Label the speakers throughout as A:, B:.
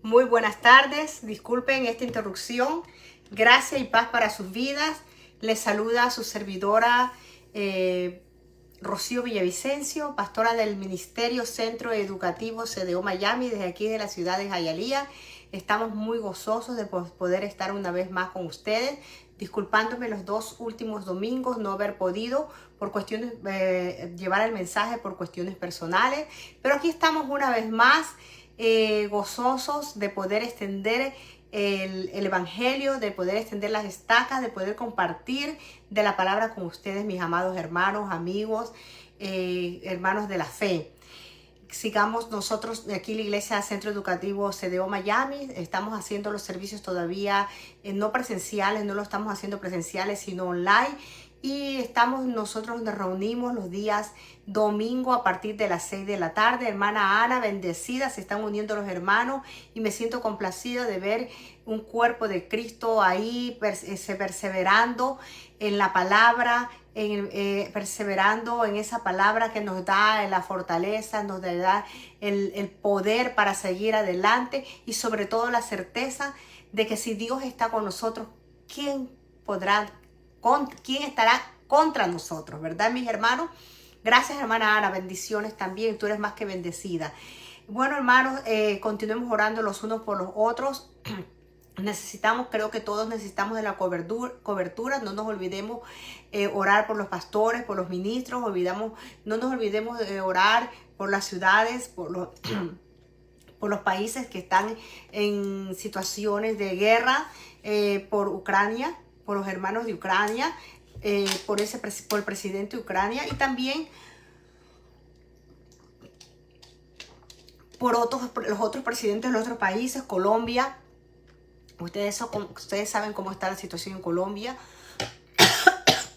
A: Muy buenas tardes, disculpen esta interrupción. Gracia y paz para sus vidas. Les saluda su servidora Rocío Villavicencio, pastora del Ministerio Centro Educativo CDO Miami, desde aquí de la ciudad de Hialeah. Estamos muy gozosos de poder estar una vez más con ustedes, disculpándome los 2 últimos domingos no haber podido por cuestiones, llevar el mensaje por cuestiones personales, pero aquí estamos una vez más gozosos de poder extender el evangelio, de poder extender las estacas, de poder compartir de la palabra con ustedes, mis amados hermanos, amigos, hermanos de la fe. Sigamos nosotros aquí la Iglesia Centro Educativo CDO Miami. Estamos haciendo los servicios todavía no presenciales, no lo estamos haciendo presenciales, sino online. Y nosotros nos reunimos los días domingo a partir de las 6 de la tarde. Hermana Ana, bendecida, se están uniendo los hermanos y me siento complacida de ver un cuerpo de Cristo ahí perseverando en la palabra, perseverando en esa palabra que nos da la fortaleza, nos da el poder para seguir adelante y sobre todo la certeza de que si Dios está con nosotros, ¿quién estará contra nosotros? ¿Verdad, mis hermanos? Gracias, hermana Ana, bendiciones también, tú eres más que bendecida. Bueno, hermanos, continuemos orando los unos por los otros. Creo que todos necesitamos de la cobertura. No nos olvidemos orar por los pastores, por los ministros. No nos olvidemos de orar por las ciudades, por los países que están en situaciones de guerra, por Ucrania, por los hermanos de Ucrania, por el presidente de Ucrania y también por los otros presidentes de los otros países, Colombia. Ustedes saben cómo está la situación en Colombia,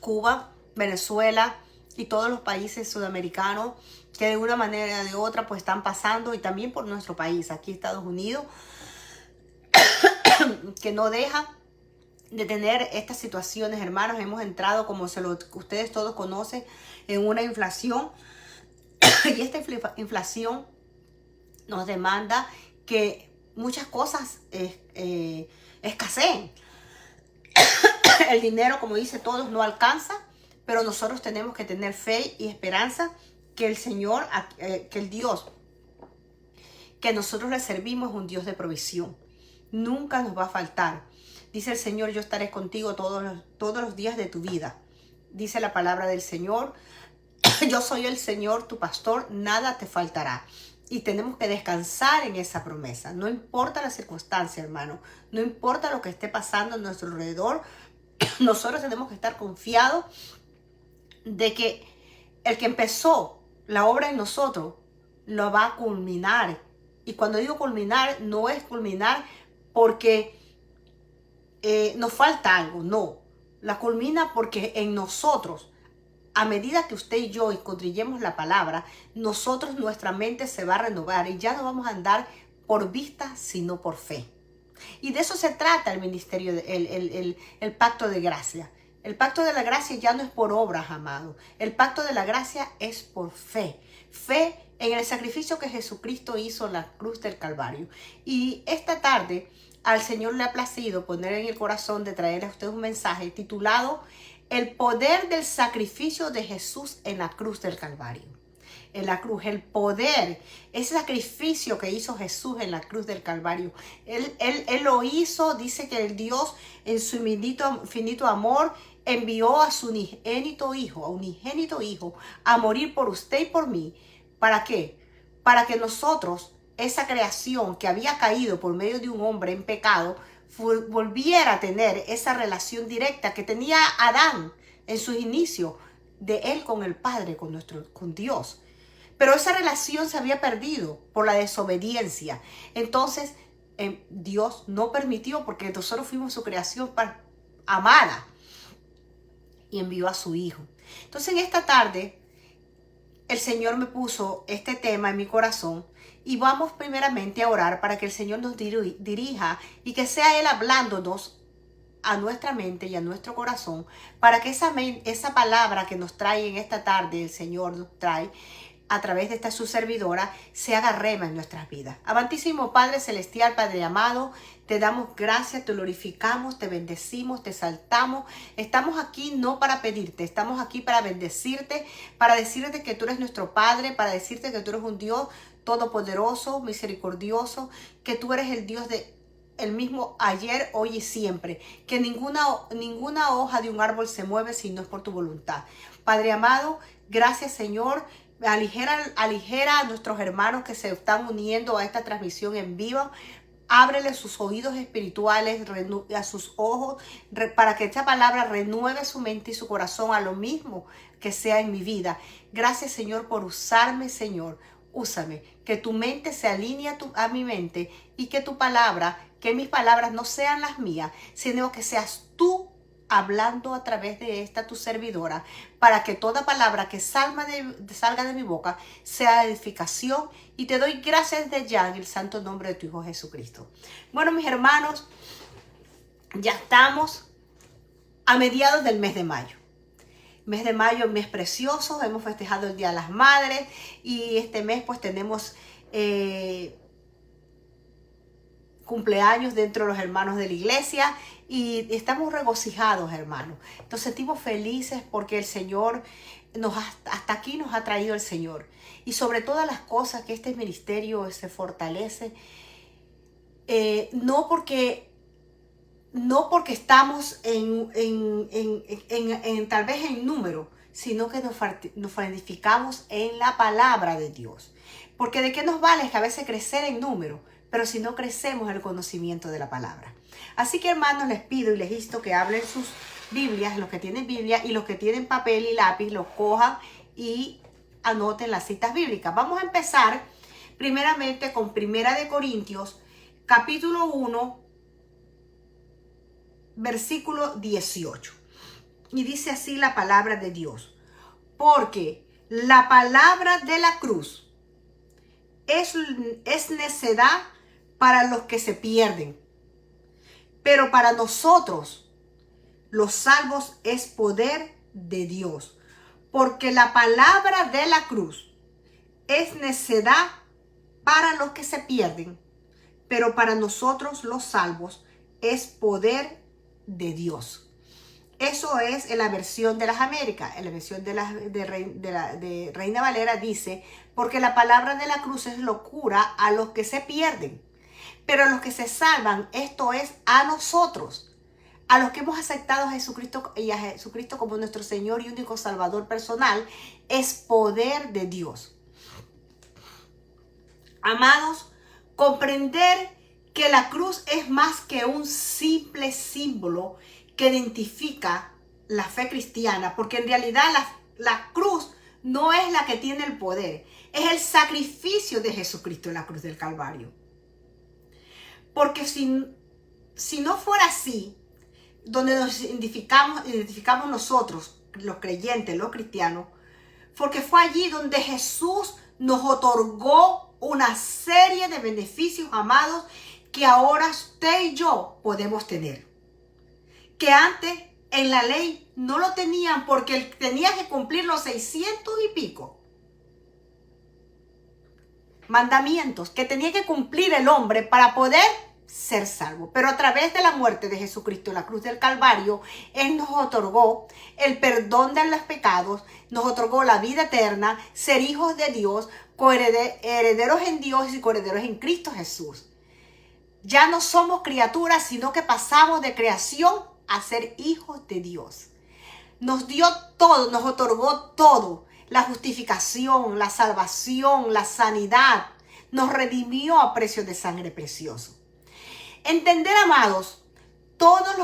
A: Cuba, Venezuela y todos los países sudamericanos que de una manera o de otra pues están pasando, y también por nuestro país, aquí Estados Unidos, que no deja de tener estas situaciones, hermanos. Hemos entrado, como ustedes todos conocen, en una inflación y esta inflación nos demanda que muchas cosas escaseen. El dinero, como dice todos, no alcanza, pero nosotros tenemos que tener fe y esperanza que el Señor, que el Dios que nosotros le servimos es un Dios de provisión. Nunca nos va a faltar. Dice el Señor, yo estaré contigo todos los días de tu vida. Dice la palabra del Señor, yo soy el Señor, tu pastor, nada te faltará. Y tenemos que descansar en esa promesa. No importa la circunstancia, hermano. No importa lo que esté pasando a nuestro alrededor. Nosotros tenemos que estar confiados de que el que empezó la obra en nosotros lo va a culminar. Y cuando digo culminar, no es culminar porque nos falta algo. No. La culmina porque en nosotros, a medida que usted y yo encontremos la palabra, nuestra mente se va a renovar y ya no vamos a andar por vista, sino por fe. Y de eso se trata el ministerio, el pacto de gracia. El pacto de la gracia ya no es por obras, amado. El pacto de la gracia es por fe. Fe en el sacrificio que Jesucristo hizo en la cruz del Calvario. Y esta tarde al Señor le ha placido poner en el corazón de traerle a usted un mensaje titulado El poder del sacrificio de Jesús en la cruz del Calvario. En la cruz, el poder, ese sacrificio que hizo Jesús en la cruz del Calvario. Él lo hizo, dice que el Dios en su infinito amor envió a su unigénito hijo, a morir por usted y por mí. ¿Para qué? Para que nosotros, esa creación que había caído por medio de un hombre en pecado, volviera a tener esa relación directa que tenía Adán en sus inicios, de él con el Padre, con Dios. Pero esa relación se había perdido por la desobediencia. Entonces, Dios no permitió, porque nosotros fuimos su creación amada, y envió a su Hijo. Entonces, en esta tarde, el Señor me puso este tema en mi corazón y vamos primeramente a orar para que el Señor nos dirija y que sea Él hablándonos a nuestra mente y a nuestro corazón, para que esa palabra que nos trae en esta tarde, el Señor nos trae, a través de esta su servidora, se haga rema en nuestras vidas. Amantísimo Padre Celestial, Padre amado, te damos gracias, te glorificamos, te bendecimos, te exaltamos. Estamos aquí no para pedirte, estamos aquí para bendecirte, para decirte que tú eres nuestro Padre, para decirte que tú eres un Dios todopoderoso, misericordioso, que tú eres el Dios de el mismo ayer, hoy y siempre, que ninguna hoja de un árbol se mueve si no es por tu voluntad. Padre amado, gracias Señor. Aligera a nuestros hermanos que se están uniendo a esta transmisión en vivo. Ábrele sus oídos espirituales, a sus ojos, para que esta palabra renueve su mente y su corazón a lo mismo que sea en mi vida. Gracias Señor por usarme, Señor. Úsame, que tu mente se alinee a mi mente y que tu palabra, que mis palabras no sean las mías, sino que seas tú hablando a través de esta tu servidora, para que toda palabra que salga de mi boca sea edificación, y te doy gracias desde ya en el santo nombre de tu Hijo Jesucristo. Bueno, mis hermanos, ya estamos a mediados del mes de mayo. Mes de mayo, mes precioso, hemos festejado el Día de las Madres y este mes pues tenemos cumpleaños dentro de los hermanos de la iglesia y estamos regocijados, hermanos. Nos sentimos felices porque el Señor hasta aquí nos ha traído el Señor. Y sobre todas las cosas que este ministerio se fortalece, no porque estamos tal vez en número, sino que nos fortificamos en la palabra de Dios. Porque de qué nos vale a veces crecer en número, pero si no crecemos en el conocimiento de la palabra. Así que hermanos, les pido y les insto que hablen sus Biblias, los que tienen Biblia y los que tienen papel y lápiz, los cojan y anoten las citas bíblicas. Vamos a empezar primeramente con Primera de Corintios, capítulo 1, versículo 18. Y dice así la palabra de Dios: porque la palabra de la cruz es necedad para los que se pierden, pero para nosotros los salvos es poder de Dios. Porque la palabra de la cruz es necedad para los que se pierden, pero para nosotros los salvos es poder de Dios. Eso es en la versión de las Américas. En la versión de Reina Valera dice: porque la palabra de la cruz es locura a los que se pierden, pero a los que se salvan, esto es a nosotros, a los que hemos aceptado a Jesucristo y a Jesucristo como nuestro Señor y único Salvador personal, es poder de Dios. Amados, comprender que la cruz es más que un simple símbolo que identifica la fe cristiana, porque en realidad la cruz no es la que tiene el poder, es el sacrificio de Jesucristo en la cruz del Calvario. Porque si no fuera así, donde nos identificamos nosotros, los creyentes, los cristianos, porque fue allí donde Jesús nos otorgó una serie de beneficios, amados, que ahora usted y yo podemos tener. Que antes en la ley no lo tenían, porque tenía que cumplir los 600 y pico mandamientos que tenía que cumplir el hombre para poder ser salvo. Pero a través de la muerte de Jesucristo en la cruz del Calvario, Él nos otorgó el perdón de los pecados, nos otorgó la vida eterna, ser hijos de Dios, herederos en Dios y coherederos en Cristo Jesús. Ya no somos criaturas, sino que pasamos de creación a ser hijos de Dios. Nos dio todo, nos otorgó todo: la justificación, la salvación, la sanidad. Nos redimió a precio de sangre precioso. Entender, amados, todos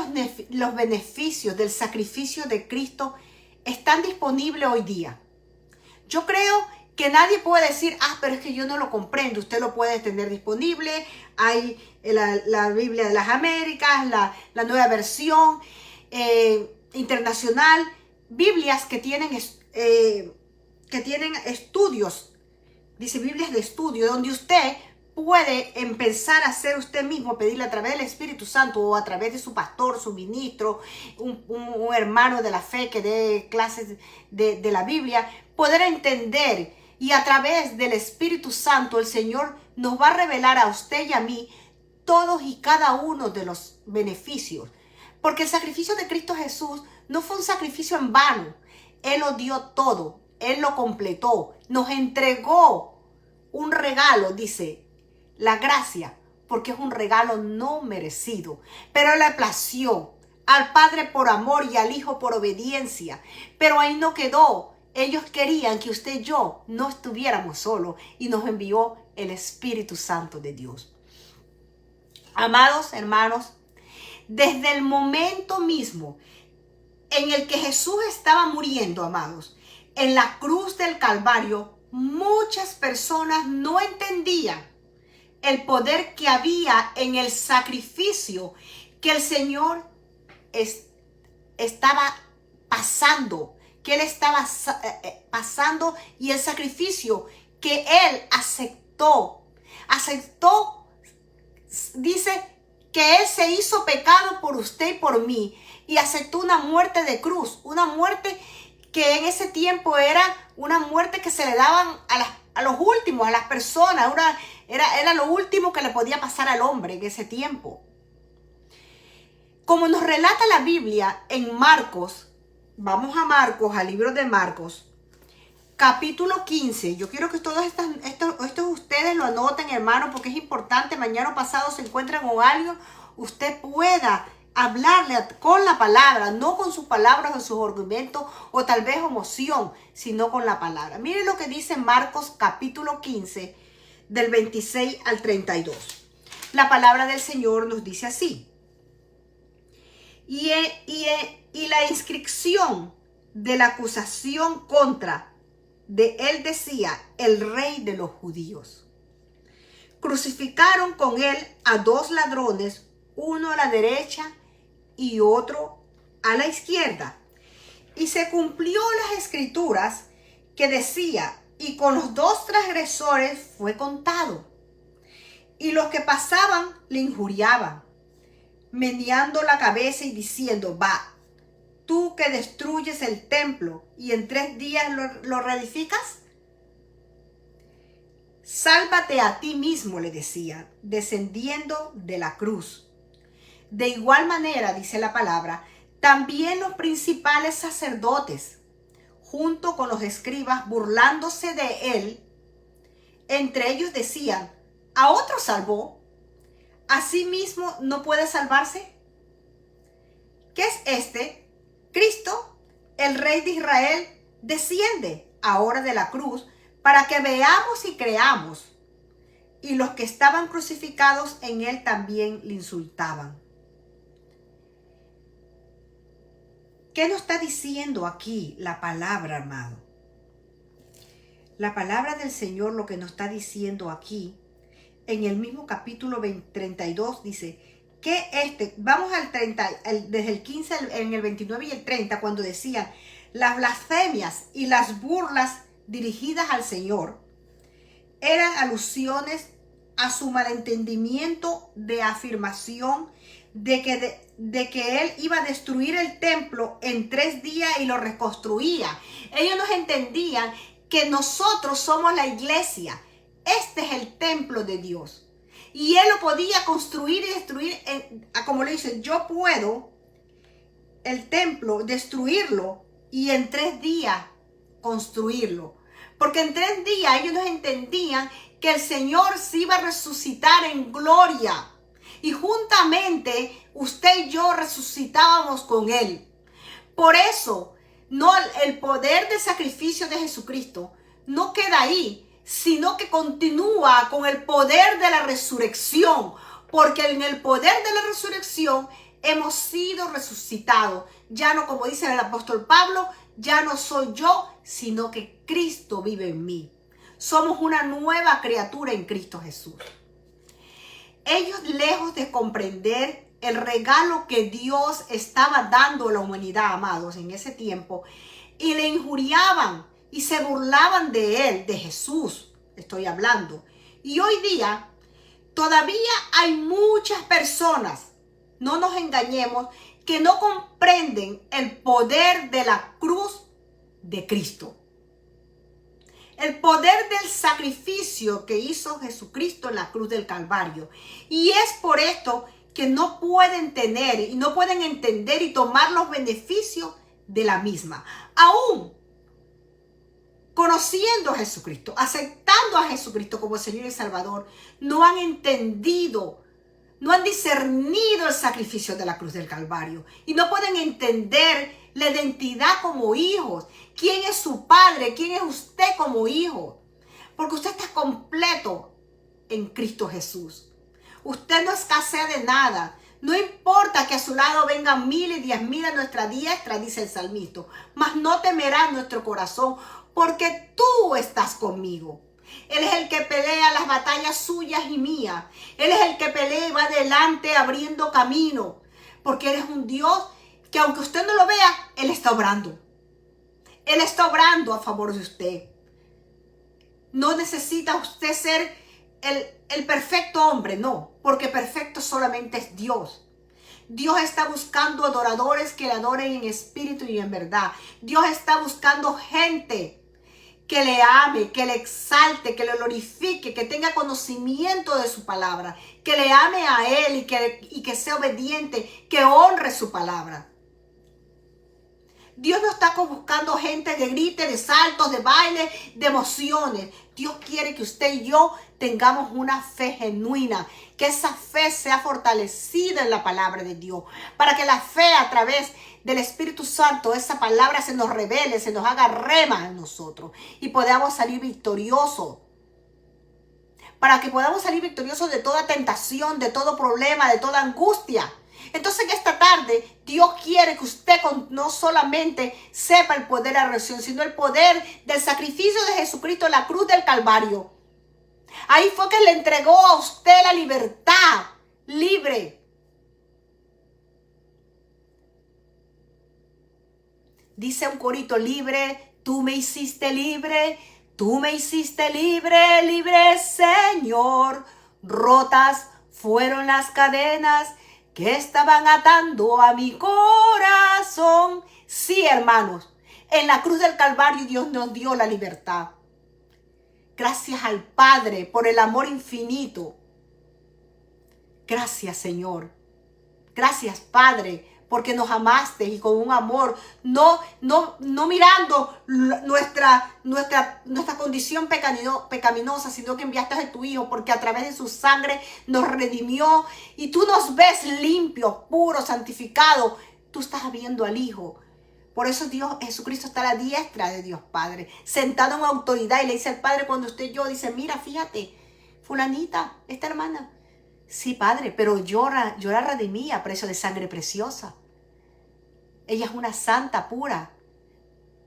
A: los beneficios del sacrificio de Cristo están disponibles hoy día. Yo creo que nadie puede decir: pero es que yo no lo comprendo. Usted lo puede tener disponible. Hay la Biblia de las Américas, la nueva versión internacional, Biblias que tienen estudios, dice Biblias de estudio, donde usted puede empezar a hacer usted mismo, pedirle a través del Espíritu Santo o a través de su pastor, su ministro, un hermano de la fe que dé clases de la Biblia, poder entender Y a través del Espíritu Santo el Señor nos va a revelar a usted y a mí todos y cada uno de los beneficios. Porque el sacrificio de Cristo Jesús no fue un sacrificio en vano. Él lo dio todo. Él lo completó. Nos entregó un regalo, dice, la gracia, porque es un regalo no merecido. Pero le plació al Padre por amor y al Hijo por obediencia. Pero ahí no quedó. Ellos querían que usted y yo no estuviéramos solos y nos envió el Espíritu Santo de Dios. Amados hermanos, desde el momento mismo en el que Jesús estaba muriendo, amados, en la cruz del Calvario, muchas personas no entendían el poder que había en el sacrificio que el Señor estaba pasando, que Él estaba pasando y el sacrificio que Él aceptó, dice que Él se hizo pecado por usted y por mí y aceptó una muerte de cruz, una muerte que en ese tiempo era una muerte que se le daban a los últimos, a las personas, era lo último que le podía pasar al hombre en ese tiempo. Como nos relata la Biblia en Marcos, vamos a Marcos, al libro de Marcos, capítulo 15. Yo quiero que todos estos ustedes lo anoten, hermano, porque es importante. Mañana o pasado se encuentran con algo, usted pueda hablarle con la palabra, no con sus palabras o sus argumentos o tal vez emoción, sino con la palabra. Miren lo que dice Marcos capítulo 15, del 26 al 32. La palabra del Señor nos dice así. Y la inscripción de la acusación contra de él decía, el rey de los judíos. Crucificaron con él a dos ladrones, uno a la derecha y otro a la izquierda. Y se cumplió las escrituras que decía, y con los dos transgresores fue contado. Y los que pasaban le injuriaban, meneando la cabeza y diciendo, va, tú que destruyes el templo y en 3 días lo reedificas, sálvate a ti mismo, le decía, descendiendo de la cruz. De igual manera, dice la palabra, también los principales sacerdotes, junto con los escribas, burlándose de él, entre ellos decían, a otro salvó, ¿a sí mismo no puede salvarse? ¿Qué es este? Cristo, el Rey de Israel, desciende ahora de la cruz para que veamos y creamos. Y los que estaban crucificados en él también le insultaban. ¿Qué nos está diciendo aquí la palabra, amado? La palabra del Señor lo que nos está diciendo aquí, en el mismo capítulo 32, dice que vamos al 30, desde el 15 en el 29 y el 30, cuando decían las blasfemias y las burlas dirigidas al Señor, eran alusiones a su malentendimiento de afirmación de que él iba a destruir el templo en 3 días y lo reconstruía. Ellos no entendían que nosotros somos la iglesia. Este es el templo de Dios. Y él lo podía construir y destruir, como le dice, yo puedo el templo destruirlo y en 3 días construirlo. Porque en 3 días ellos no entendían que el Señor se iba a resucitar en gloria. Y juntamente usted y yo resucitábamos con él. Por eso, no, el poder del sacrificio de Jesucristo no queda ahí, sino que continúa con el poder de la resurrección, porque en el poder de la resurrección hemos sido resucitados. Ya no, como dice el apóstol Pablo, ya no soy yo, sino que Cristo vive en mí. Somos una nueva criatura en Cristo Jesús. Ellos, lejos de comprender el regalo que Dios estaba dando a la humanidad, amados, en ese tiempo, y le injuriaban y se burlaban de él, de Jesús, estoy hablando. Y hoy día todavía hay muchas personas, no nos engañemos, que no comprenden el poder de la cruz de Cristo. El poder del sacrificio que hizo Jesucristo en la cruz del Calvario. Y es por esto que no pueden tener y no pueden entender y tomar los beneficios de la misma. Aún conociendo a Jesucristo, aceptando a Jesucristo como Señor y Salvador, no han entendido, no han discernido el sacrificio de la cruz del Calvario y no pueden entender la identidad como hijos. ¿Quién es su padre? ¿Quién es usted como hijo? Porque usted está completo en Cristo Jesús. Usted no escasea de nada. No importa que a su lado vengan 1000 y 10,000 a nuestra diestra, dice el salmista, mas no temerá nuestro corazón, porque tú estás conmigo. Él es el que pelea las batallas suyas y mías. Él es el que pelea y va adelante abriendo camino. Porque Él es un Dios que aunque usted no lo vea, Él está obrando. Él está obrando a favor de usted. No necesita usted ser el perfecto hombre, no. Porque perfecto solamente es Dios. Dios está buscando adoradores que le adoren en espíritu y en verdad. Dios está buscando gente que le ame, que le exalte, que le glorifique, que tenga conocimiento de su palabra, que le ame a Él y que sea obediente, que honre su palabra. Dios no está buscando gente que grite, de saltos, de baile, de emociones. Dios quiere que usted y yo tengamos una fe genuina, que esa fe sea fortalecida en la palabra de Dios, para que la fe a través del Espíritu Santo, esa palabra se nos revele, se nos haga rema en nosotros y podamos salir victoriosos. Para que podamos salir victoriosos de toda tentación, de todo problema, de toda angustia. Entonces en esta tarde Dios quiere que usted no solamente sepa el poder de la resurrección, sino el poder del sacrificio de Jesucristo en la cruz del Calvario. Ahí fue que le entregó a usted la libertad libre. Dice un corito: libre, tú me hiciste libre, tú me hiciste libre, libre Señor. Rotas fueron las cadenas que estaban atando a mi corazón. Sí, hermanos, en la cruz del Calvario Dios nos dio la libertad. Gracias al Padre por el amor infinito. Gracias, Señor. Gracias, Padre, porque nos amaste y con un amor, no mirando nuestra condición pecaminosa, sino que enviaste a tu Hijo, porque a través de su sangre nos redimió y tú nos ves limpios, puros, santificados. Tú estás viendo al Hijo. Por eso Jesucristo está a la diestra de Dios Padre, sentado en autoridad, y le dice al Padre cuando usted y yo, dice: mira, fíjate, fulanita, esta hermana. Sí, Padre, pero yo la redimí a precio de sangre preciosa. Ella es una santa pura.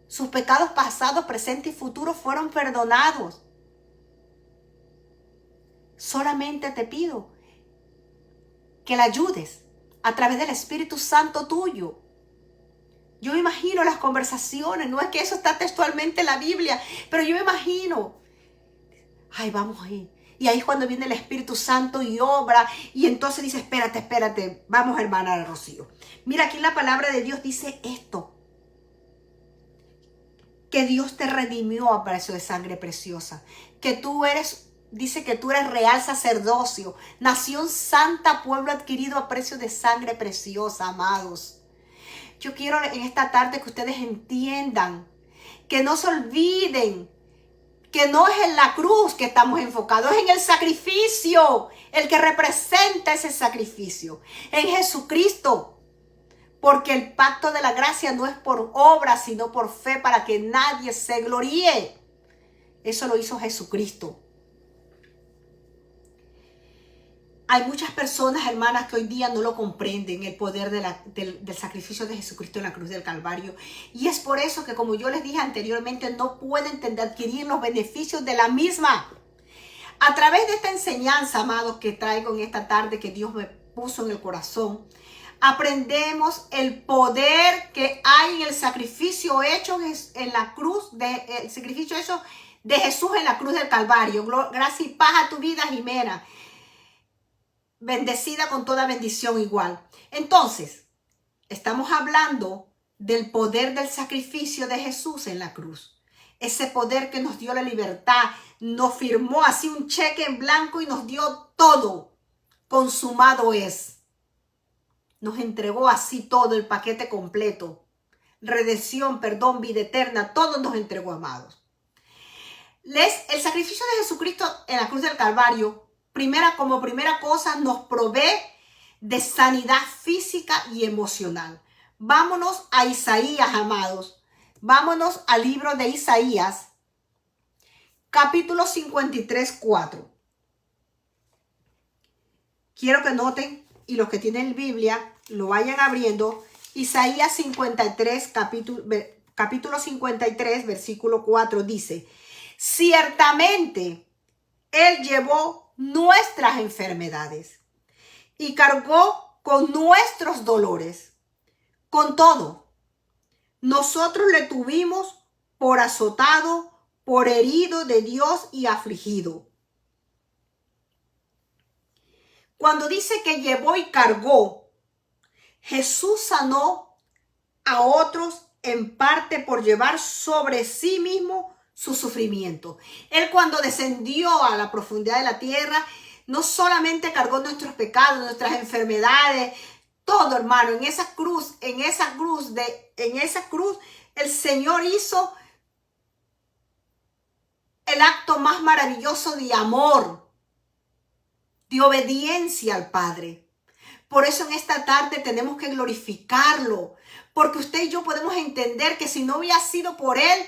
A: Sus pecados pasados, presentes y futuros fueron perdonados. Solamente te pido que la ayudes a través del Espíritu Santo tuyo. Yo me imagino las conversaciones, no es que eso está textualmente en la Biblia, pero yo me imagino, ay, vamos ahí. Y ahí es cuando viene el Espíritu Santo y obra. Y entonces dice: espérate. Vamos, hermana Rocío. Mira, aquí la palabra de Dios dice esto: que Dios te redimió a precio de sangre preciosa. Que tú eres, dice que tú eres real sacerdocio, nación santa, pueblo adquirido a precio de sangre preciosa, amados. Yo quiero en esta tarde que ustedes entiendan, que no se olviden, que no es en la cruz que estamos enfocados, es en el sacrificio, el que representa ese sacrificio, en Jesucristo. Porque el pacto de la gracia no es por obra, sino por fe, para que nadie se gloríe. Eso lo hizo Jesucristo. Hay muchas personas, hermanas, que hoy día no lo comprenden, el poder del sacrificio de Jesucristo en la cruz del Calvario. Y es por eso que, como yo les dije anteriormente, no pueden adquirir los beneficios de la misma. A través de esta enseñanza, amados, que traigo en esta tarde, que Dios me puso en el corazón, aprendemos el poder que hay en el sacrificio hecho en la cruz, el sacrificio hecho de Jesús en la cruz del Calvario. Gracias y paz a tu vida, Jimena. Bendecida con toda bendición igual. Entonces, estamos hablando del poder del sacrificio de Jesús en la cruz. ese poder que nos dio la libertad, nos firmó así un cheque en blanco y nos dio todo. Consumado es. Nos entregó así todo, el paquete completo. Redención, perdón, vida eterna, todo nos entregó, amados. El sacrificio de Jesucristo en la cruz del Calvario, como primera cosa, nos provee de sanidad física y emocional. Vámonos a Isaías, amados. Vámonos al libro de Isaías, capítulo 53, 4. Quiero que noten, y los que tienen Biblia, lo vayan abriendo. Isaías 53, capítulo 53, versículo 4 dice: ciertamente Él llevó nuestras enfermedades y cargó con nuestros dolores. Con todo, nosotros le tuvimos por azotado, por herido de Dios y afligido. Cuando dice que llevó y cargó, Jesús sanó a otros en parte por llevar sobre sí mismo su sufrimiento. Él, cuando descendió a la profundidad de la tierra, no solamente cargó nuestros pecados, nuestras enfermedades, todo, hermano. En esa cruz, el Señor hizo el acto más maravilloso de amor, de obediencia al Padre. Por eso en esta tarde tenemos que glorificarlo, porque usted y yo podemos entender que si no hubiera sido por Él,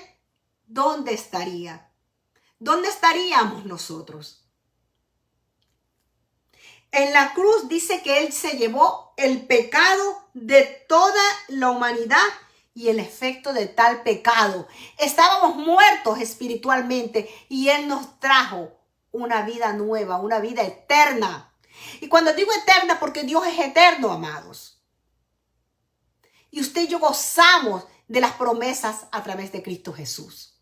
A: ¿dónde estaría? ¿Dónde estaríamos nosotros? En la cruz dice que Él se llevó el pecado de toda la humanidad y el efecto de tal pecado. Estábamos muertos espiritualmente y Él nos trajo una vida nueva, una vida eterna. Y cuando digo eterna, porque Dios es eterno, amados. Y usted y yo gozamos de las promesas a través de Cristo Jesús.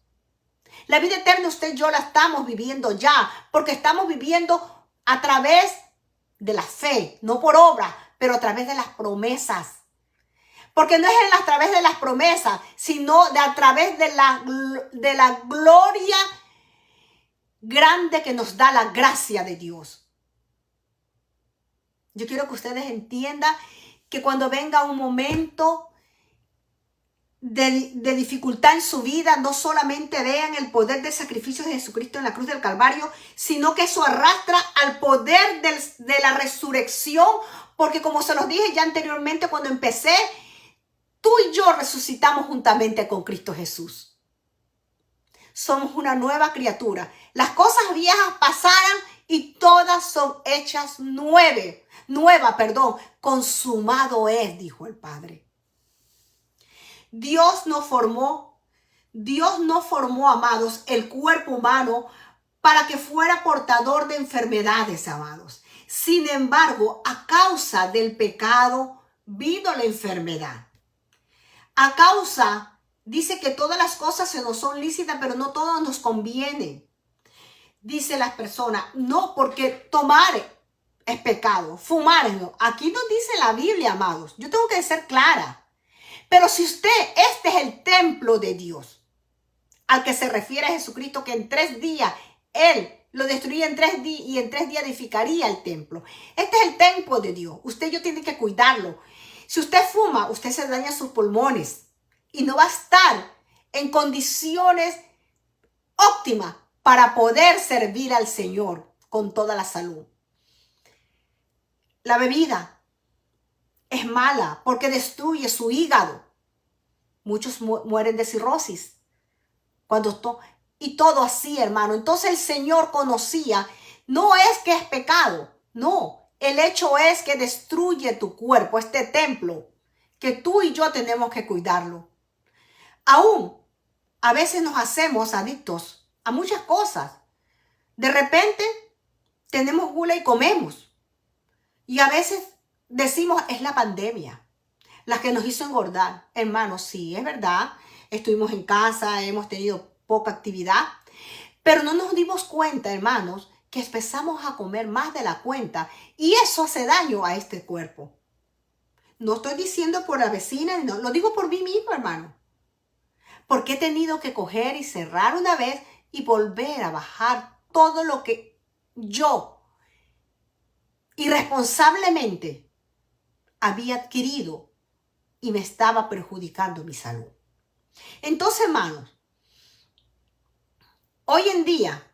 A: La vida eterna usted y yo la estamos viviendo ya, porque estamos viviendo a través de la fe, no por obra, pero a través de las promesas. Porque no es a través de las promesas, sino a través de la gloria grande que nos da la gracia de Dios. Yo quiero que ustedes entiendan que cuando venga un momento de dificultad en su vida, no solamente vean el poder del sacrificio de Jesucristo en la cruz del Calvario, sino que eso arrastra al poder de la resurrección, porque como se los dije ya anteriormente cuando empecé, tú y yo resucitamos juntamente con Cristo Jesús. Somos una nueva criatura. Las cosas viejas pasaron y todas son hechas nuevas. Consumado es, dijo el Padre. Dios no formó, amados, el cuerpo humano para que fuera portador de enfermedades, amados. Sin embargo, a causa del pecado vino la enfermedad. A causa, dice que todas las cosas se nos son lícitas, pero no todas nos convienen. Dice las personas, no, porque tomar es pecado, fumar no. Aquí nos dice la Biblia, amados. Yo tengo que ser clara. Pero si este es el templo de Dios, al que se refiere a Jesucristo, que en 3 días Él lo destruía en 3 días y en 3 días edificaría el templo. Este es el templo de Dios. Usted y yo tiene que cuidarlo. Si usted fuma, usted se daña sus pulmones y no va a estar en condiciones óptimas para poder servir al Señor con toda la salud. La bebida es mala porque destruye su hígado. Muchos mueren de cirrosis. Y todo así, hermano. Entonces el Señor conocía, no es que es pecado, no. El hecho es que destruye tu cuerpo, este templo, que tú y yo tenemos que cuidarlo. Aún, a veces nos hacemos adictos a muchas cosas. De repente, tenemos gula y comemos. Y a veces decimos, es la pandemia la que nos hizo engordar. Hermanos, sí, es verdad. Estuvimos en casa, hemos tenido poca actividad. Pero no nos dimos cuenta, hermanos, que empezamos a comer más de la cuenta. Y eso hace daño a este cuerpo. No estoy diciendo por la vecina, no, lo digo por mí mismo, hermano. Porque he tenido que coger y cerrar una vez y volver a bajar todo lo que yo irresponsablemente había adquirido y me estaba perjudicando mi salud. Entonces, hermanos, hoy en día,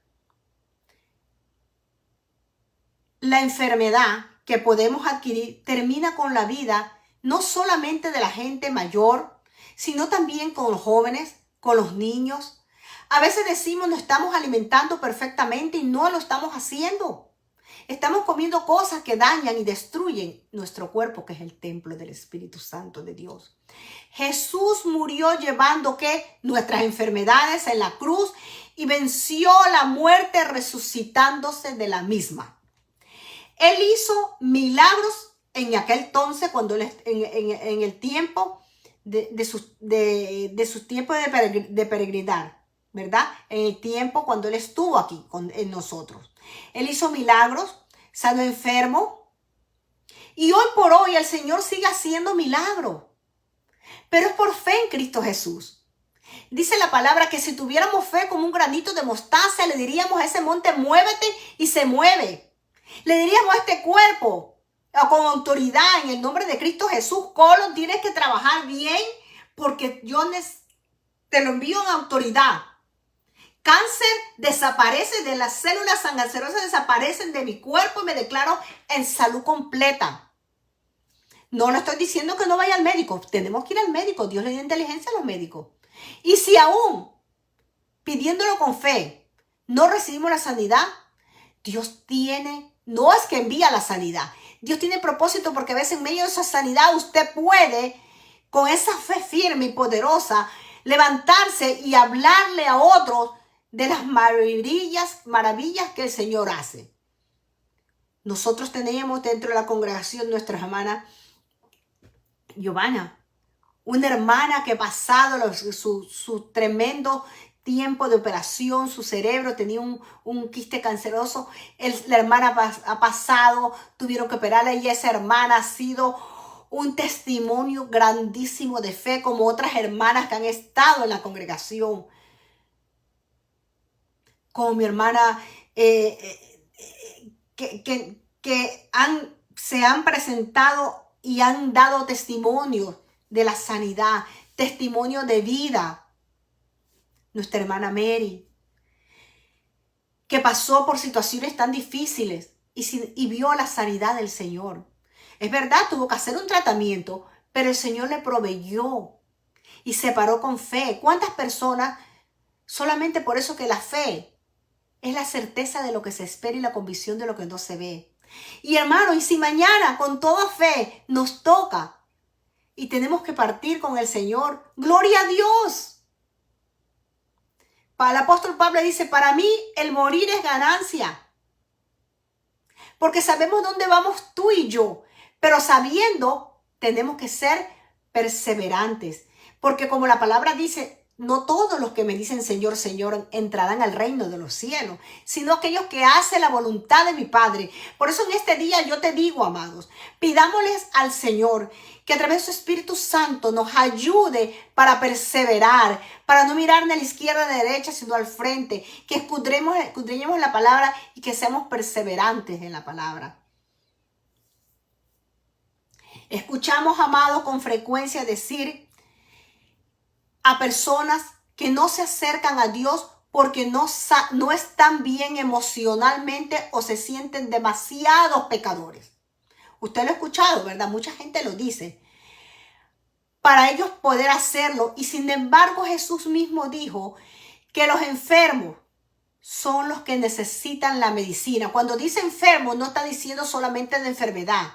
A: la enfermedad que podemos adquirir termina con la vida no solamente de la gente mayor, sino también con los jóvenes, con los niños. A veces decimos no estamos alimentando perfectamente y no lo estamos haciendo. Estamos comiendo cosas que dañan y destruyen nuestro cuerpo, que es el templo del Espíritu Santo de Dios. Jesús murió llevando ¿qué? Nuestras enfermedades en la cruz y venció la muerte resucitándose de la misma. Él hizo milagros en aquel entonces, cuando él, en el tiempo de sus tiempos de peregrinar, ¿verdad? En el tiempo cuando él estuvo aquí en nosotros. Él hizo milagros, sanó enfermos. Y hoy por hoy el Señor sigue haciendo milagros. Pero es por fe en Cristo Jesús. Dice la palabra que si tuviéramos fe como un granito de mostaza, le diríamos a ese monte, muévete, y se mueve. Le diríamos a este cuerpo, con autoridad, en el nombre de Cristo Jesús, colon, tienes que trabajar bien, porque yo te lo envío en autoridad. Cáncer desaparece de las células cancerosas, desaparecen de mi cuerpo y me declaro en salud completa. No le estoy diciendo que no vaya al médico. Tenemos que ir al médico. Dios le dio inteligencia a los médicos. Y si aún, pidiéndolo con fe, no recibimos la sanidad, Dios no es que envía la sanidad. Dios tiene propósito, porque a veces en medio de esa sanidad usted puede, con esa fe firme y poderosa, levantarse y hablarle a otros de las maravillas que el Señor hace. Nosotros teníamos dentro de la congregación nuestra hermana Giovanna, una hermana que pasado su tremendo tiempo de operación, su cerebro tenía un quiste canceroso, la hermana ha pasado, tuvieron que operarla, y esa hermana ha sido un testimonio grandísimo de fe, como otras hermanas que han estado en la congregación, como mi hermana se han presentado y han dado testimonio de la sanidad, testimonio de vida. Nuestra hermana Mary, que pasó por situaciones tan difíciles y vio la sanidad del Señor. Es verdad, tuvo que hacer un tratamiento, pero el Señor le proveyó y se paró con fe. ¿Cuántas personas? Solamente por eso, que la fe es la certeza de lo que se espera y la convicción de lo que no se ve. Y hermano, y si mañana con toda fe nos toca y tenemos que partir con el Señor, gloria a Dios. El apóstol Pablo dice, para mí el morir es ganancia. Porque sabemos dónde vamos tú y yo, pero sabiendo tenemos que ser perseverantes. Porque como la palabra dice, no todos los que me dicen Señor, Señor entrarán al reino de los cielos, sino aquellos que hacen la voluntad de mi Padre. Por eso en este día yo te digo, amados, pidámosles al Señor que a través de su Espíritu Santo nos ayude para perseverar, para no mirar ni a la izquierda ni a la derecha, sino al frente, que escudriñemos la palabra y que seamos perseverantes en la palabra. Escuchamos, amados, con frecuencia decir a personas que no se acercan a Dios porque no están bien emocionalmente o se sienten demasiados pecadores. Usted lo ha escuchado, ¿verdad? Mucha gente lo dice. Para ellos poder hacerlo. Y sin embargo, Jesús mismo dijo que los enfermos son los que necesitan la medicina. Cuando dice enfermo, no está diciendo solamente de enfermedad,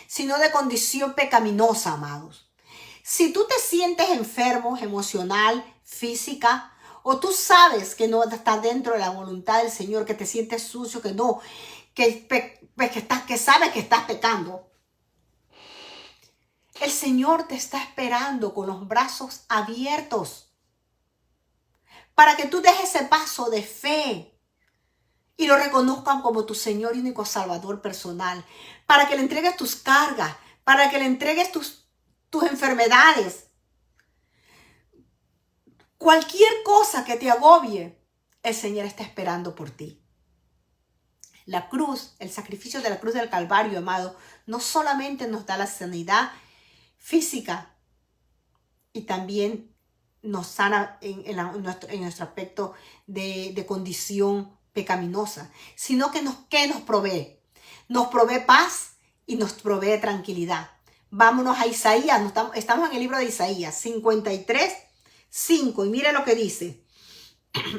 A: sino de condición pecaminosa, amados. Si tú te sientes enfermo, emocional, física, o tú sabes que no estás dentro de la voluntad del Señor, que te sientes sucio, que sabes que estás pecando, el Señor te está esperando con los brazos abiertos para que tú dejes ese paso de fe y lo reconozcan como tu Señor y único Salvador personal, para que le entregues tus cargas, para que le entregues tus enfermedades. Cualquier cosa que te agobie, el Señor está esperando por ti. La cruz, el sacrificio de la cruz del Calvario, amado, no solamente nos da la sanidad física y también nos sana en nuestro aspecto de condición pecaminosa, sino que nos provee. Nos provee paz y nos provee tranquilidad. Vámonos a Isaías, estamos en el libro de Isaías 53:5 y mire lo que dice.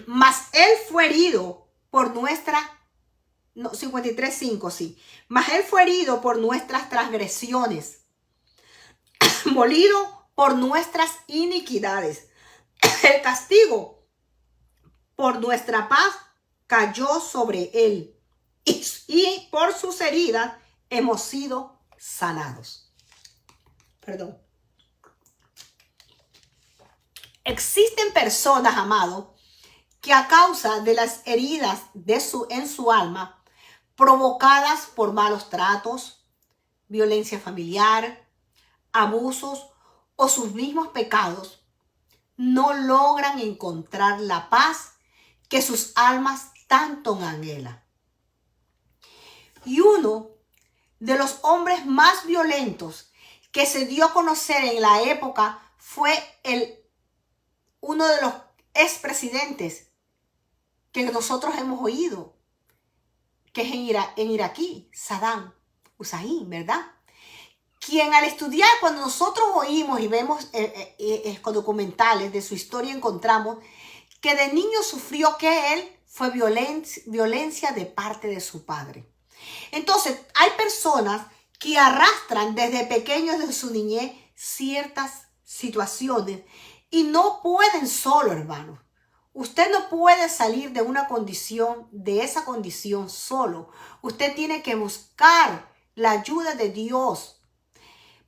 A: Mas Él fue herido por nuestra... No, 53:5, sí. Mas Él fue herido por nuestras transgresiones, molido por nuestras iniquidades. El castigo por nuestra paz cayó sobre Él. Y por sus heridas hemos sido sanados. Perdón. Existen personas, amado, que a causa de las heridas en su alma, provocadas por malos tratos, violencia familiar, abusos o sus mismos pecados, no logran encontrar la paz que sus almas tanto anhelan. Y uno de los hombres más violentos que se dio a conocer en la época fue uno de los expresidentes que nosotros hemos oído, que es en iraquí, Saddam Hussein, ¿verdad? Quien al estudiar, cuando nosotros oímos y vemos documentales de su historia, encontramos que de niño sufrió que él fue violencia de parte de su padre. Entonces, hay personas que arrastran desde pequeños de su niñez ciertas situaciones y no pueden solo, hermano. Usted no puede salir de esa condición solo. Usted tiene que buscar la ayuda de Dios.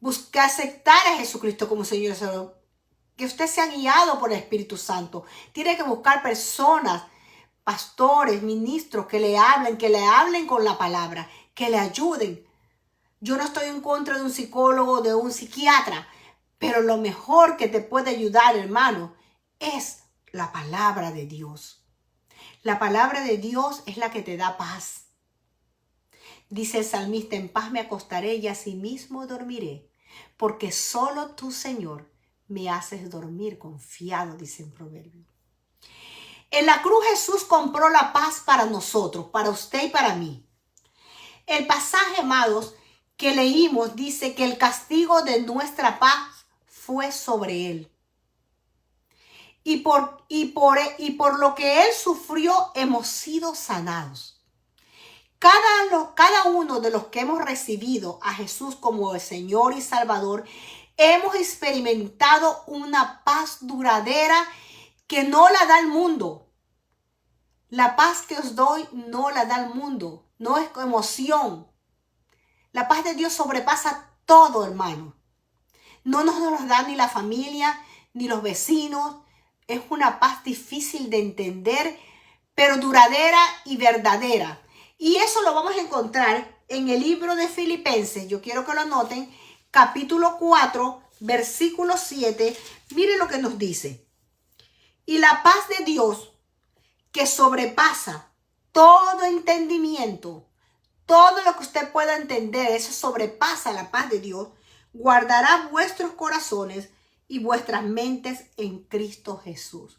A: Buscar aceptar a Jesucristo como Señor y Salvador. Que usted sea guiado por el Espíritu Santo. Tiene que buscar personas, pastores, ministros que le hablen con la palabra, que le ayuden. Yo no estoy en contra de un psicólogo, de un psiquiatra, pero lo mejor que te puede ayudar, hermano, es la palabra de Dios. La palabra de Dios es la que te da paz. Dice el salmista, en paz me acostaré y asimismo dormiré, porque solo tú, Señor, me haces dormir confiado, dice en Proverbios. En la cruz Jesús compró la paz para nosotros, para usted y para mí. El pasaje, amados, que leímos dice que el castigo de nuestra paz fue sobre él. Y por lo que él sufrió hemos sido sanados. Cada uno de los que hemos recibido a Jesús como el Señor y Salvador, hemos experimentado una paz duradera que no la da el mundo. La paz que os doy no la da el mundo, no es emoción. La paz de Dios sobrepasa todo, hermano. No nos lo da ni la familia, ni los vecinos. Es una paz difícil de entender, pero duradera y verdadera. Y eso lo vamos a encontrar en el libro de Filipenses. Yo quiero que lo anoten. Capítulo 4, versículo 7. Mire lo que nos dice. Y la paz de Dios, que sobrepasa todo entendimiento, todo lo que usted pueda entender, eso sobrepasa la paz de Dios, guardará vuestros corazones y vuestras mentes en Cristo Jesús.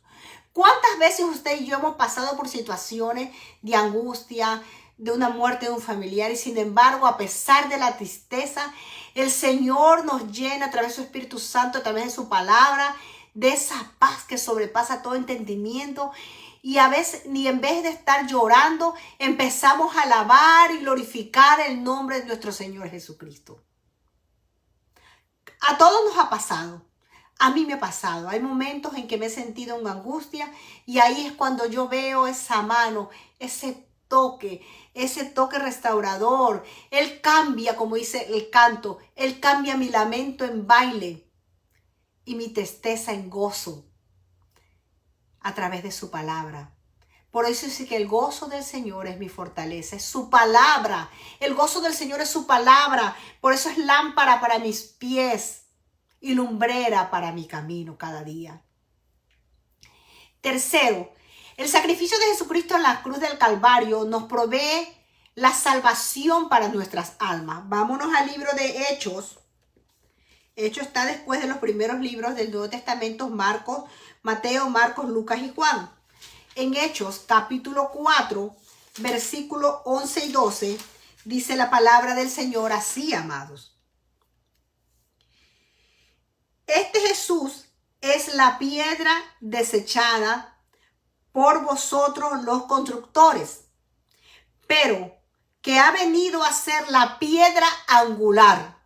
A: ¿Cuántas veces usted y yo hemos pasado por situaciones de angustia, de una muerte de un familiar, y sin embargo, a pesar de la tristeza, el Señor nos llena a través de su Espíritu Santo, a través de su palabra, de esa paz que sobrepasa todo entendimiento? Y a veces, ni en vez de estar llorando, empezamos a alabar y glorificar el nombre de nuestro Señor Jesucristo. A todos nos ha pasado. A mí me ha pasado. Hay momentos en que me he sentido en angustia y ahí es cuando yo veo esa mano, ese toque restaurador. Él cambia, como dice el canto, Él cambia mi lamento en baile y mi tristeza en gozo a través de su palabra. Por eso dice que el gozo del Señor es mi fortaleza, es su palabra. El gozo del Señor es su palabra. Por eso es lámpara para mis pies y lumbrera para mi camino cada día. Tercero, el sacrificio de Jesucristo en la cruz del Calvario nos provee la salvación para nuestras almas. Vámonos al libro de Hechos. Hechos está después de los primeros libros del Nuevo Testamento, Mateo, Marcos, Lucas y Juan. En Hechos, capítulo 4, versículos 11 y 12, dice la palabra del Señor así, amados. Este Jesús es la piedra desechada por vosotros los constructores, pero que ha venido a ser la piedra angular.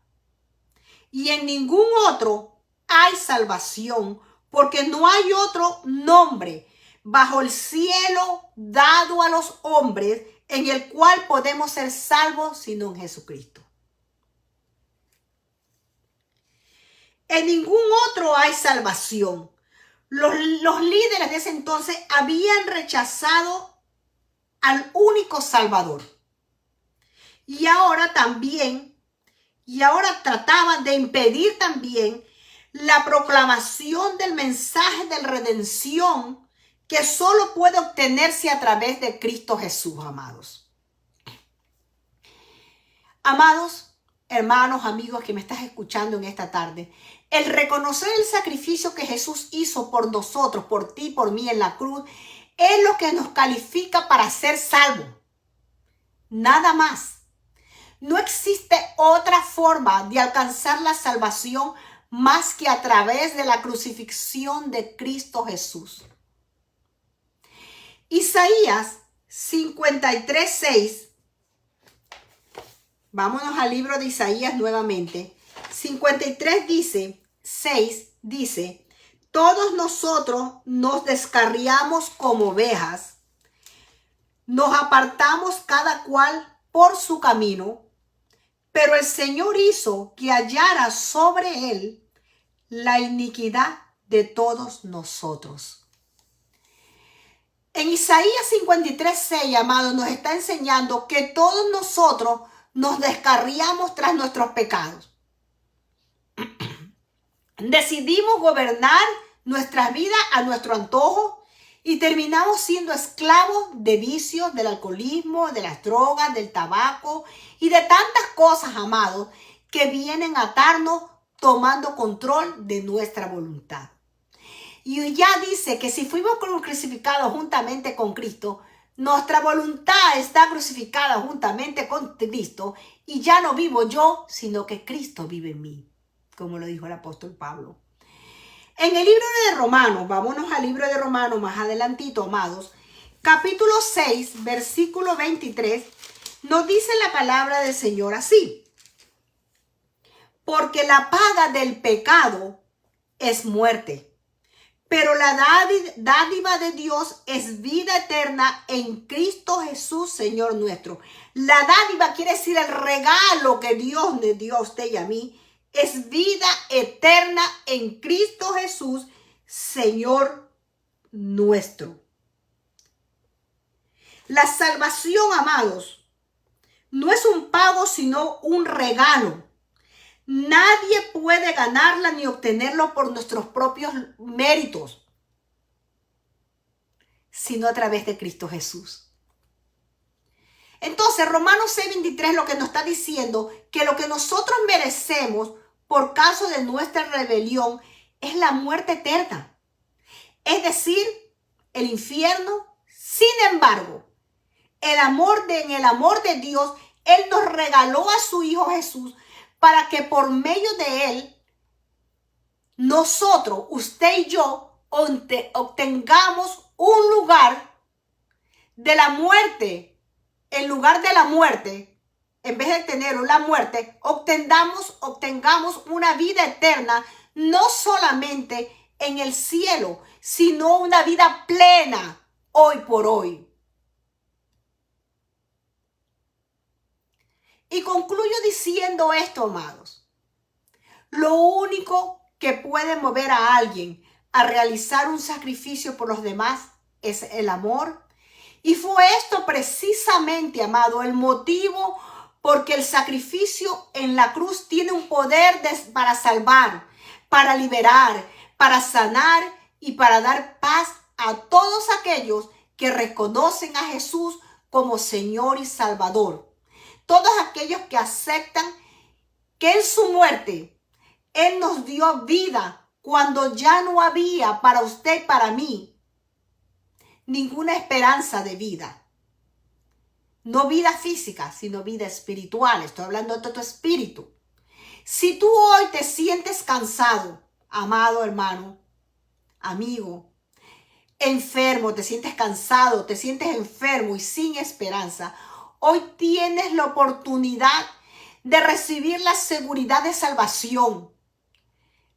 A: Y en ningún otro hay salvación, porque no hay otro nombre bajo el cielo dado a los hombres en el cual podemos ser salvos sino en Jesucristo. En ningún otro hay salvación. Los líderes de ese entonces habían rechazado al único Salvador. Y ahora trataban de impedir también la proclamación del mensaje de redención que solo puede obtenerse a través de Cristo Jesús, amados. Amados, hermanos, amigos que me estás escuchando en esta tarde, el reconocer el sacrificio que Jesús hizo por nosotros, por ti, por mí en la cruz, es lo que nos califica para ser salvos. Nada más. No existe otra forma de alcanzar la salvación más que a través de la crucifixión de Cristo Jesús. Isaías 53:6. Vámonos al libro de Isaías nuevamente. 53 dice, todos nosotros nos descarriamos como ovejas, nos apartamos cada cual por su camino, pero el Señor hizo que hallara sobre él la iniquidad de todos nosotros. En Isaías 53:6, amados, nos está enseñando que todos nosotros nos descarriamos tras nuestros pecados. Decidimos gobernar nuestras vidas a nuestro antojo y terminamos siendo esclavos de vicios, del alcoholismo, de las drogas, del tabaco y de tantas cosas, amados, que vienen a atarnos tomando control de nuestra voluntad. Y ya dice que si fuimos crucificados juntamente con Cristo, nuestra voluntad está crucificada juntamente con Cristo y ya no vivo yo, sino que Cristo vive en mí, como lo dijo el apóstol Pablo. En el libro de Romanos, vámonos al libro de Romanos más adelantito, amados, capítulo 6, versículo 23, nos dice la palabra del Señor así. Porque la paga del pecado es muerte, pero la dádiva de Dios es vida eterna en Cristo Jesús, Señor nuestro. La dádiva quiere decir el regalo que Dios le dio a usted y a mí. Es vida eterna en Cristo Jesús, Señor nuestro. La salvación, amados, no es un pago, sino un regalo. Nadie puede ganarla ni obtenerlo por nuestros propios méritos, sino a través de Cristo Jesús. Entonces, Romanos 6:23 lo que nos está diciendo que lo que nosotros merecemos por causa de nuestra rebelión es la muerte eterna. Es decir, el infierno. Sin embargo, en el amor de Dios, Él nos regaló a su Hijo Jesús para que por medio de Él, nosotros, usted y yo, obtengamos un lugar de la muerte. En lugar de la muerte, en vez de tener la muerte, obtengamos una vida eterna, no solamente en el cielo, sino una vida plena hoy por hoy. Y concluyo diciendo esto, amados. Lo único que puede mover a alguien a realizar un sacrificio por los demás es el amor. Y fue esto precisamente, amado, el motivo porque el sacrificio en la cruz tiene un poder para salvar, para liberar, para sanar y para dar paz a todos aquellos que reconocen a Jesús como Señor y Salvador. Todos aquellos que aceptan que en su muerte Él nos dio vida cuando ya no había para usted y para mí ninguna esperanza de vida. No vida física, sino vida espiritual. Estoy hablando de tu espíritu. Si tú hoy te sientes cansado, amado hermano, amigo, enfermo, te sientes cansado, te sientes enfermo y sin esperanza, hoy tienes la oportunidad de recibir la seguridad de salvación,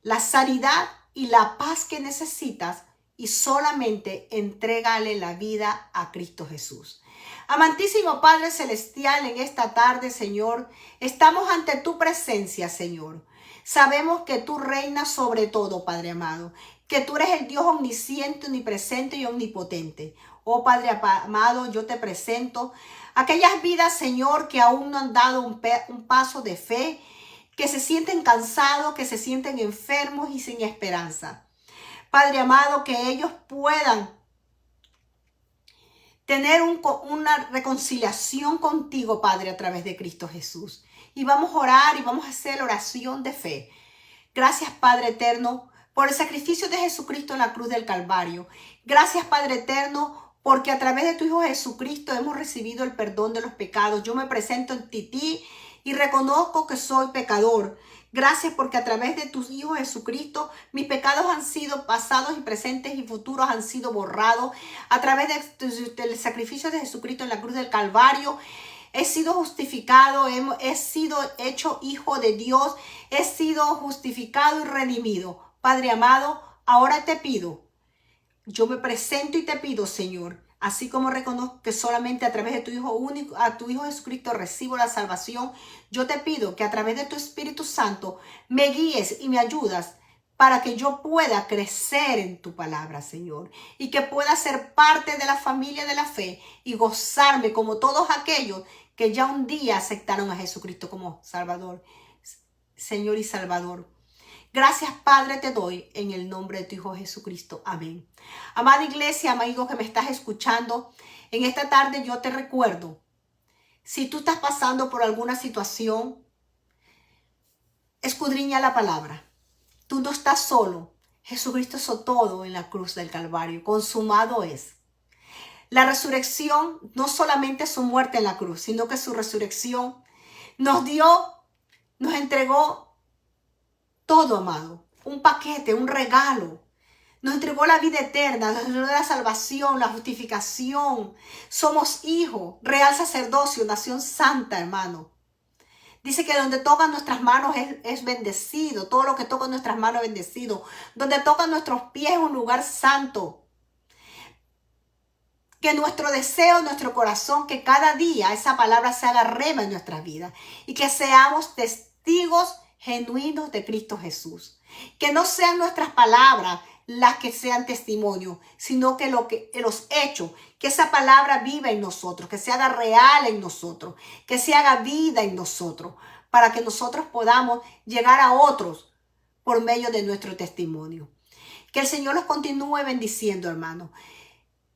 A: la sanidad y la paz que necesitas, y solamente entrégale la vida a Cristo Jesús. Amantísimo Padre Celestial, en esta tarde, Señor, estamos ante tu presencia, Señor. Sabemos que tú reinas sobre todo, Padre amado, que tú eres el Dios omnisciente, omnipresente y omnipotente. Oh Padre amado, yo te presento aquellas vidas, Señor, que aún no han dado un paso de fe, que se sienten cansados, que se sienten enfermos y sin esperanza. Padre amado, que ellos puedan tener una reconciliación contigo, Padre, a través de Cristo Jesús. Y vamos a orar y vamos a hacer oración de fe. Gracias, Padre eterno, por el sacrificio de Jesucristo en la cruz del Calvario. Gracias, Padre eterno, porque a través de tu Hijo Jesucristo hemos recibido el perdón de los pecados. Yo me presento en ti y reconozco que soy pecador. Gracias porque a través de tu Hijo Jesucristo mis pecados han sido pasados y presentes y futuros han sido borrados. A través del sacrificio de Jesucristo en la cruz del Calvario he sido justificado, he sido hecho hijo de Dios, he sido justificado y redimido. Padre amado, ahora te pido, yo me presento y te pido, Señor, así como reconozco que solamente a través de tu Hijo único, a tu Hijo Jesucristo recibo la salvación, yo te pido que a través de tu Espíritu Santo me guíes y me ayudas para que yo pueda crecer en tu palabra, Señor, y que pueda ser parte de la familia de la fe y gozarme como todos aquellos que ya un día aceptaron a Jesucristo como Salvador, Señor y Salvador. Gracias, Padre, te doy en el nombre de tu Hijo Jesucristo. Amén. Amada iglesia, amigo que me estás escuchando, en esta tarde yo te recuerdo, si tú estás pasando por alguna situación, escudriña la palabra. Tú no estás solo. Jesucristo hizo todo en la cruz del Calvario. Consumado es. La resurrección, no solamente su muerte en la cruz, sino que su resurrección nos entregó todo, amado. Un paquete, un regalo. Nos entregó la vida eterna, nos entregó la salvación, la justificación. Somos hijos, real sacerdocio, nación santa, hermano. Dice que donde tocan nuestras manos es bendecido. Todo lo que toca nuestras manos es bendecido. Donde tocan nuestros pies es un lugar santo. Que nuestro deseo, nuestro corazón, que cada día esa palabra se haga rema en nuestras vidas. Y que seamos testigos genuinos de Cristo Jesús. Que no sean nuestras palabras las que sean testimonio, sino que los hechos, que esa palabra viva en nosotros, que se haga real en nosotros, que se haga vida en nosotros, para que nosotros podamos llegar a otros por medio de nuestro testimonio. Que el Señor los continúe bendiciendo, hermano.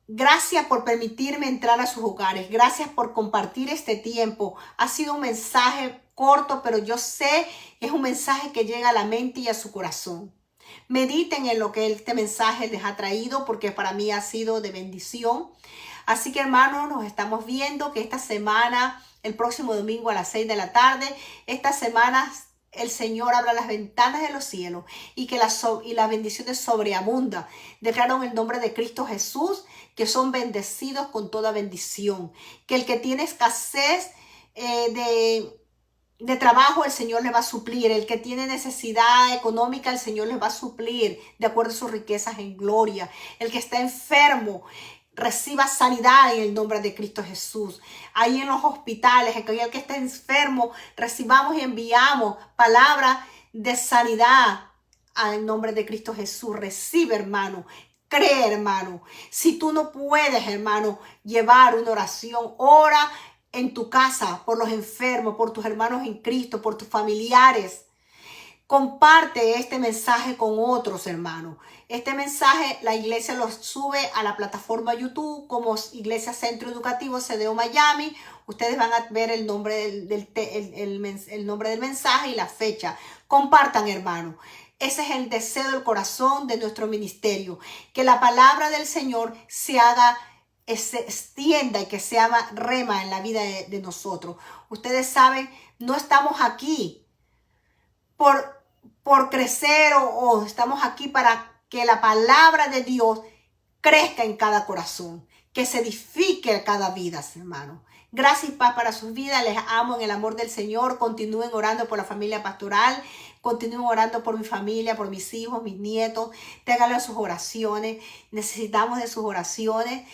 A: Gracias por permitirme entrar a sus hogares. Gracias por compartir este tiempo. Ha sido un mensaje corto, pero yo sé que es un mensaje que llega a la mente y a su corazón. Mediten en lo que este mensaje les ha traído, porque para mí ha sido de bendición. Así que, hermanos, nos estamos viendo que esta semana, el próximo domingo a las 6 de la tarde, esta semana el Señor abra las ventanas de los cielos y que las bendiciones sobreabundan. Declaro en el nombre de Cristo Jesús que son bendecidos con toda bendición. Que el que tiene escasez de trabajo, el Señor le va a suplir. El que tiene necesidad económica, el Señor le va a suplir de acuerdo a sus riquezas en gloria. El que está enfermo, reciba sanidad en el nombre de Cristo Jesús. Ahí en los hospitales, aquel que está enfermo, recibamos y enviamos palabra de sanidad en nombre de Cristo Jesús. Recibe, hermano. Cree, hermano. Si tú no puedes, hermano, llevar una oración, ora en tu casa por los enfermos, por tus hermanos en Cristo, por tus familiares. Comparte este mensaje con otros, hermanos. Este mensaje la iglesia lo sube a la plataforma YouTube como Iglesia Centro Educativo CDO Miami. Ustedes van a ver el nombre el nombre del mensaje y la fecha. Compartan, hermanos. Ese es el deseo del corazón de nuestro ministerio. Que la palabra del Señor se extienda y que se haga rema en la vida de nosotros. Ustedes saben, no estamos aquí por crecer o estamos aquí para que la palabra de Dios crezca en cada corazón, que se edifique cada vida, hermano. Gracias y paz para sus vidas. Les amo en el amor del Señor. Continúen orando por la familia pastoral. Continúen orando por mi familia, por mis hijos, mis nietos. Ténganle sus oraciones. Necesitamos de sus oraciones.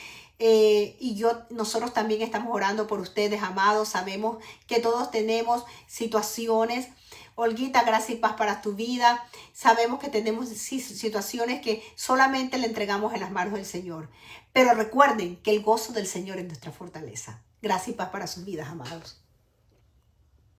A: Nosotros también estamos orando por ustedes, amados. Sabemos que todos tenemos situaciones. Olguita, gracias y paz para tu vida. Sabemos que tenemos situaciones que solamente le entregamos en las manos del Señor. Pero recuerden que el gozo del Señor es nuestra fortaleza. Gracias y paz para sus vidas, amados.